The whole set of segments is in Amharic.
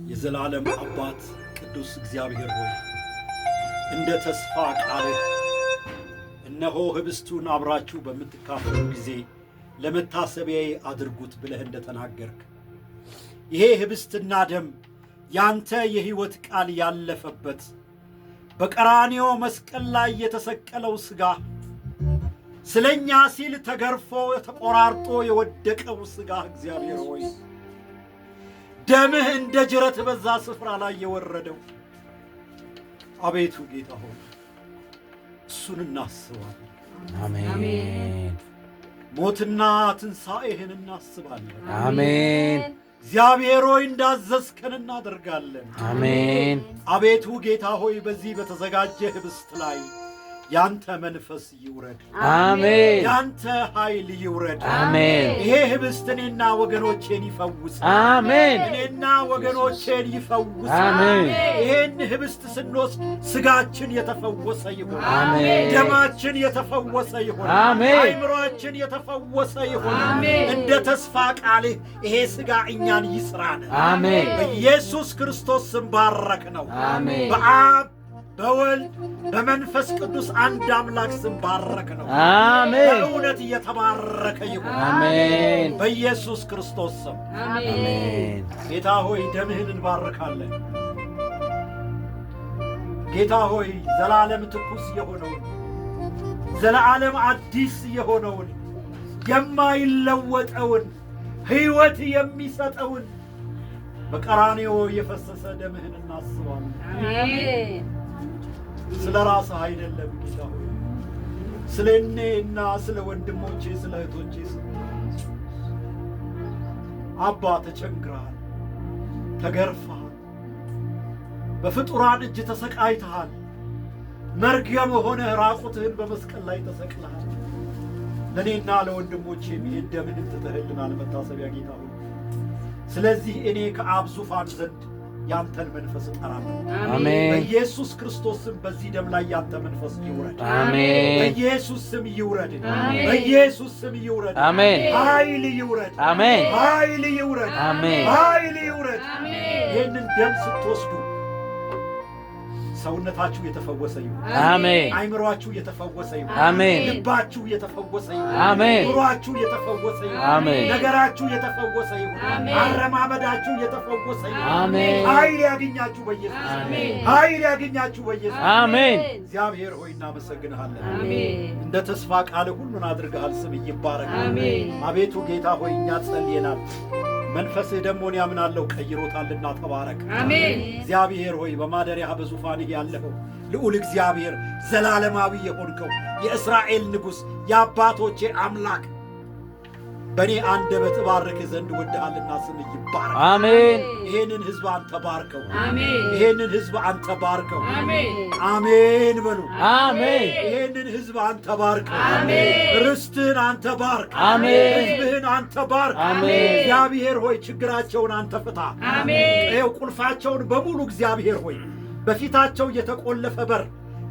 የዘላለም አባት ቅዱስ እግዚአብሔር ሆይ እንደ ተስፋ ቃልህ እነሆ ህብስቱን አብራችሁ በምትካፈሉ ጊዜ ለመታሰቢያዬ አድርጉት ብለህ እንደተናገርክ ይሄ ህብስትና ደም ያንተ የሕይወት ቃል ያለፈበት በቀራንዮ መስቀል ላይ የተሰቀለው ሥጋ ስለኛ ሲል ተገርፎ ተቆራርጦ የወደቀው ሥጋ እግዚአብሔር ሆይ ደምህ እንደ ጅረት በዛ ስፍራ ላይ የወረደው አቤቱ ጌታ ሆይ እሱን እናስባለን። አሜን። ሞትና ትንሣኤህን እናስባለን። አሜን። እግዚአብሔር ሆይ እንዳዘዝከን እናደርጋለን። አሜን። አቤቱ ጌታ ሆይ በዚህ በተዘጋጀ ህብስት ላይ ያንተ መንፈስ ይውረድ። አሜን። ያንተ ኃይል ይውረድ። አሜን። ይሄ ህብስት እኔና ወገኖቼን ይፈውስ። አሜን። እኔና ወገኖቼን ይፈውስ። አሜን። ይሄን ህብስት ስንወስድ ስጋችን የተፈወሰ ይሁን። አሜን። ደማችን የተፈወሰ ይሁን። አሜን። አይምሮአችን የተፈወሰ ይሁን። እንደ ተስፋ ቃልህ ይሄ ስጋ እኛን ይስራን። አሜን። በኢየሱስ ክርስቶስ ስም ባረክ ነው። አሜን። በአብ በወልድ በመንፈስ ቅዱስ አንድ አምላክ ስም ባረክ ነው። አሜን። በእውነት እየተባረከ ይሁን። አሜን። በኢየሱስ ክርስቶስ ስም አሜን። ጌታ ሆይ ደምህን እንባርካለን። ጌታ ሆይ ዘላለም ትኩስ የሆነውን ዘላለም አዲስ የሆነውን የማይለወጠውን ሕይወት የሚሰጠውን በቀራንዮ የፈሰሰ ደምህን እናስባለን። አሜን። ስለ ራስህ አይደለም ጌታ ሆይ ስለ እኔና ስለ ወንድሞቼ ስለ እህቶቼ አባ ተቸንግረሃል፣ ተገርፈሃል፣ በፍጡራን እጅ ተሰቃይተሃል፣ መርገም ሆነህ ራቁትህን በመስቀል ላይ ተሰቅለሃል። ለእኔና ለወንድሞቼ ይህን ደምህን ትተህልናል መታሰቢያ ጌታ ሆይ ስለዚህ እኔ ከአብ ዙፋን ዘንድ ያንተን መንፈስ እጠራለሁ። አሜን። በኢየሱስ ክርስቶስ ስም በዚህ ደም ላይ ያንተ መንፈስ ይውረድ። አሜን። በኢየሱስ ስም ይውረድ። አሜን። በኢየሱስ ስም ይውረድ። አሜን። ኃይል ይውረድ። አሜን። ኃይል ይውረድ። አሜን። ኃይል ይውረድ። አሜን። ይህንን ደም ስትወስዱ ሰውነታችሁ የተፈወሰ ይሁን። አሜን። አይምሮአችሁ የተፈወሰ ይሁን። አሜን። ልባችሁ የተፈወሰ ይሁን። አሜን። ኑሯችሁ የተፈወሰ ይሁን። አሜን። ነገራችሁ የተፈወሰ ይሁን። አሜን። አረማመዳችሁ የተፈወሰ ይሁን። አሜን። ኃይል ያገኛችሁ በኢየሱስ አሜን። ኃይል ያገኛችሁ በኢየሱስ አሜን። እግዚአብሔር ሆይ እናመሰግንሃለን። አሜን። እንደ ተስፋ ቃል ሁሉን አድርገሃል። ስም ይባረክ። አሜን። አቤቱ ጌታ ሆይ እኛ ጸልየናል። መንፈስህ ደግሞ እኔ አምናለሁ ቀይሮታልና ተባረክ። አሜን። እግዚአብሔር ሆይ በማደሪያህ በዙፋንህ ያለኸው ልዑል እግዚአብሔር ዘላለማዊ የሆንከው የእስራኤል ንጉሥ የአባቶቼ አምላክ በእኔ አንደበት እባርክህ ዘንድ ወድሃልና ስም ይባረክ። አሜን። ይሄንን ሕዝብ አንተ ባርከው። አሜን። ይሄንን ሕዝብ አንተ ባርከው። አሜን። አሜን በሉ። አሜን። ይሄንን ሕዝብ አንተ ባርከው። አሜን። ርስትህን አንተ ባርክ። አሜን። ሕዝብህን አንተ ባርክ። አሜን። እግዚአብሔር ሆይ ችግራቸውን አንተ ፍታ። አሜን። ይኸው ቁልፋቸውን በሙሉ እግዚአብሔር ሆይ በፊታቸው የተቆለፈ በር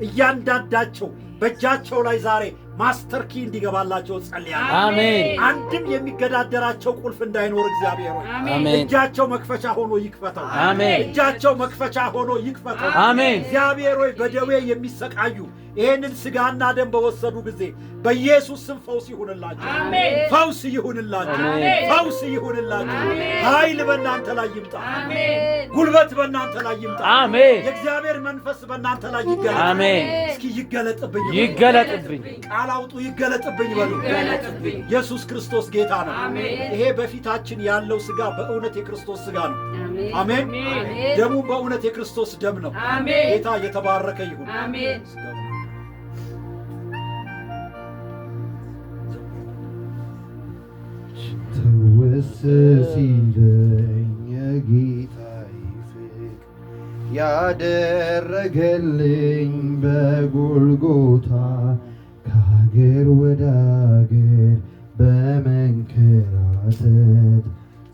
እያንዳንዳቸው በእጃቸው ላይ ዛሬ ማስተር ኪ እንዲገባላቸው ጸልያለሁ። አሜን። አንድም የሚገዳደራቸው ቁልፍ እንዳይኖር እግዚአብሔር ሆይ አሜን። እጃቸው መክፈቻ ሆኖ ይክፈተው። አሜን። እጃቸው መክፈቻ ሆኖ ይክፈተው። አሜን። እግዚአብሔር ሆይ በደዌ የሚሰቃዩ ይሄንን ስጋና ደም በወሰዱ ጊዜ በኢየሱስ ስም ፈውስ ይሁንላቸው። አሜን። ፈውስ ይሁንላቸው። አሜን። ፈውስ ይሁንላቸው። አሜን። ኃይል በእናንተ ላይ ይምጣ። አሜን። ጉልበት በእናንተ ላይ ይምጣ። አሜን። የእግዚአብሔር መንፈስ በእናንተ ላይ ይገለጥ። አሜን። እስኪ ይገለጥብኝ፣ ይገለጥብኝ። ቃል አውጡ፣ ይገለጥብኝ በሉ። ይገለጥብኝ። ኢየሱስ ክርስቶስ ጌታ ነው። አሜን። ይሄ በፊታችን ያለው ስጋ በእውነት የክርስቶስ ስጋ ነው። አሜን። አሜን። አሜን። ደሙ በእውነት የክርስቶስ ደም ነው። አሜን። ጌታ የተባረከ ይሁን። አሜን። ትውስ ሲለኝ የጌታዬ ፍቅር ያደረገልኝ በጎልጎታ ከአገር ወደ አገር በመንከራተት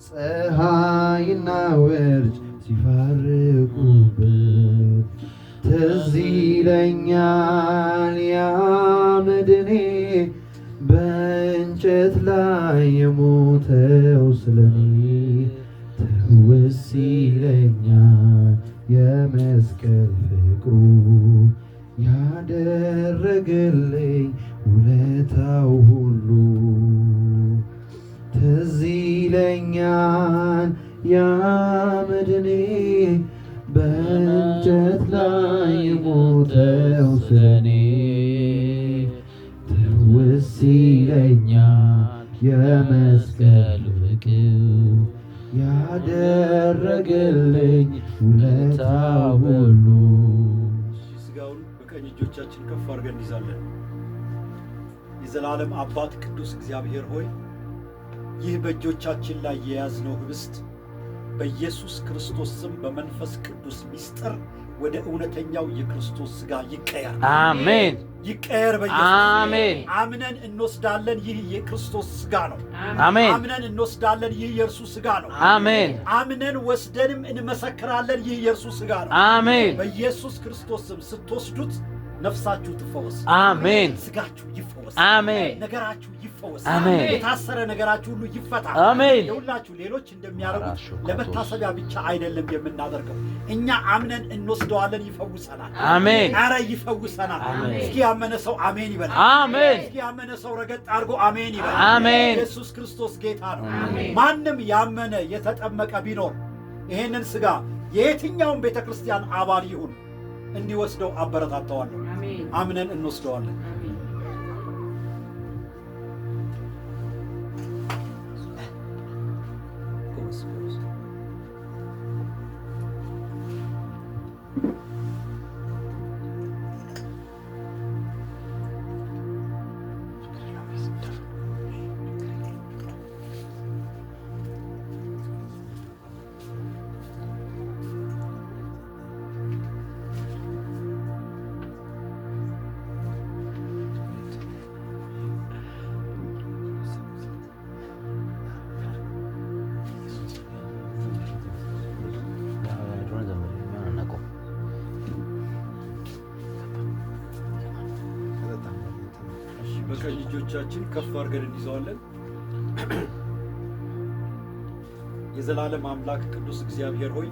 ፀሐይና ወርጭ ሲፋርቁበት ትዝ ይለኛል ያ መድኔ በእንጨት ላይ የሞተው ስለኔ ትውስ ይለኛል የመስቀል ፍቅሩ ያደረገልኝ ውለታው ሁሉ ትዝ ይለኛል ያ መድኔ በእንጨት ላይ የሞተው ስለኔ ትውስ ይለኛል የመስቀል ፍቅር ያደረገልኝ ውለታው ሁሉ። ስጋውን በቀኝ እጆቻችን ከፍ አድርገን እንይዛለን። የዘላለም አባት ቅዱስ እግዚአብሔር ሆይ ይህ በእጆቻችን ላይ የያዝነው ህብስት በኢየሱስ ክርስቶስ ስም በመንፈስ ቅዱስ ሚስጥር ወደ እውነተኛው የክርስቶስ ስጋ ይቀየር። አሜን። ይቀየር በኢየሱስ አሜን። አምነን እንወስዳለን። ይህ የክርስቶስ ስጋ ነው። አሜን። አምነን እንወስዳለን። ይህ የእርሱ ስጋ ነው። አሜን። አምነን ወስደንም እንመሰክራለን። ይህ የእርሱ ስጋ ነው። አሜን። በኢየሱስ ክርስቶስ ስም ስትወስዱት ነፍሳችሁ ትፈወስ። አሜን። ስጋችሁ ይፈወስ። አሜን። ነገራችሁ ይፈወስ። አሜን። የታሰረ ነገራችሁ ሁሉ ይፈታ። አሜን። የሁላችሁ ሌሎች እንደሚያደርጉት ለመታሰቢያ ብቻ አይደለም የምናደርገው። እኛ አምነን እንወስደዋለን። ይፈውሰናል። አሜን። ኧረ ይፈውሰናል። እስኪ ያመነ ሰው አሜን ይበል። አሜን። እስኪ ያመነ ሰው ረገጥ አድርጎ አሜን ይበል። አሜን። ኢየሱስ ክርስቶስ ጌታ ነው። ማንም ያመነ የተጠመቀ ቢኖር ይሄንን ስጋ የየትኛውም ቤተክርስቲያን አባል ይሁን እንዲወስደው አበረታታዋለሁ። አምነን እንወስደዋለን። በቀኝ እጆቻችን ከፍ አድርገን እንይዘዋለን። የዘላለም አምላክ ቅዱስ እግዚአብሔር ሆይ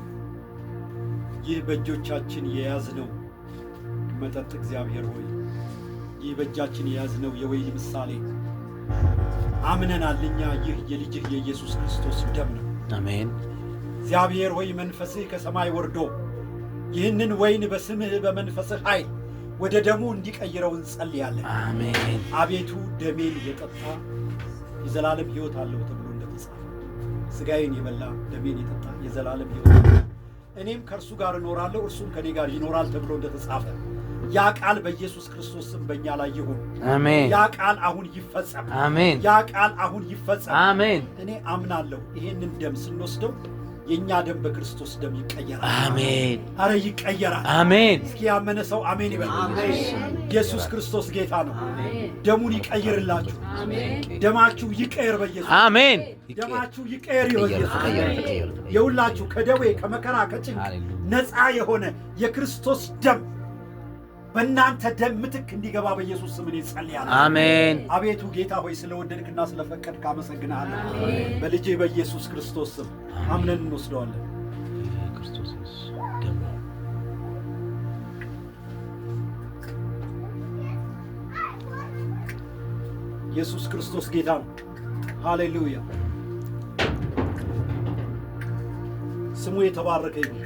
ይህ በእጆቻችን የያዝነው መጠጥ እግዚአብሔር ሆይ ይህ በእጃችን የያዝነው የወይን ምሳሌ አምነናል። እኛ ይህ የልጅህ የኢየሱስ ክርስቶስ ደም ነው። አሜን። እግዚአብሔር ሆይ መንፈስህ ከሰማይ ወርዶ ይህንን ወይን በስምህ በመንፈስህ ኃይል ወደ ደሙ እንዲቀይረው እንጸልያለን። አሜን። አቤቱ ደሜን የጠጣ የዘላለም ሕይወት አለው ተብሎ እንደተጻፈ ሥጋዬን የበላ ደሜን የጠጣ የዘላለም ሕይወት አለው፣ እኔም ከእርሱ ጋር እኖራለሁ እርሱም ከኔ ጋር ይኖራል ተብሎ እንደተጻፈ ያ ቃል በኢየሱስ ክርስቶስ ስም በእኛ ላይ ይሁን። አሜን። ያ ቃል አሁን ይፈጸም። አሜን። ያ ቃል አሁን ይፈጸም። አሜን። እኔ አምናለሁ ይሄንን ደም ስንወስደው የኛ ደም በክርስቶስ ደም ይቀየራል። አሜን። አረ ይቀየራል። አሜን። እስኪ ያመነ ሰው አሜን ይበል። ኢየሱስ ክርስቶስ ጌታ ነው። ደሙን ይቀይርላችሁ። ደማችሁ ይቀየር በኢየሱስ። አሜን። ደማችሁ ይቀየር በኢየሱስ። የሁላችሁ ከደዌ ከመከራ ከጭንቅ ነፃ የሆነ የክርስቶስ ደም በእናንተ ደም ምትክ እንዲገባ በኢየሱስ ስም እኔ ጸልያለሁ። አሜን። አቤቱ ጌታ ሆይ ስለወደድክና ስለፈቀድክ አመሰግናለሁ። በልጄ በኢየሱስ ክርስቶስ ስም አምነን እንወስደዋለን። ኢየሱስ ክርስቶስ ጌታ ነው። ሃሌሉያ። ስሙ የተባረከ ይሁን።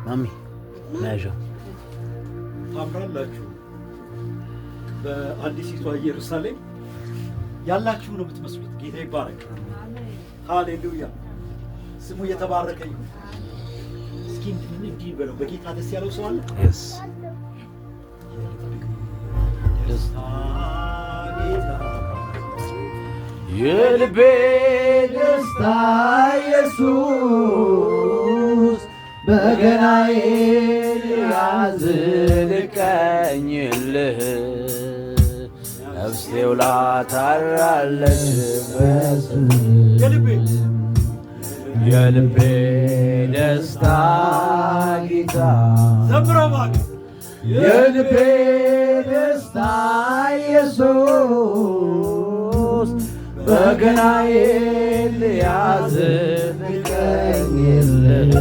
ማሚ መያዣ ታምራላችሁ። በአዲሲቷ ኢየሩሳሌም ያላችሁ ነው የምትመስሉት። ጌታ ይባረክ። ሃሌሉያ። ስሙ የተባረከ ይሁን። እስኪ እንዲህ በለው። በጌታ ደስ ያለው ሰው አለ? የልቤ ደስታ ኢየሱስ በገናዬ ያዝን ልቀኝልህ ነፍሴ ውላ ታራለች የልቤ የልቤ ደስታ ጌታ ዘምረው እባክህ የልቤ ደስታ ኢየሱስ በገናዬን ልያዝ ልቀኝልህ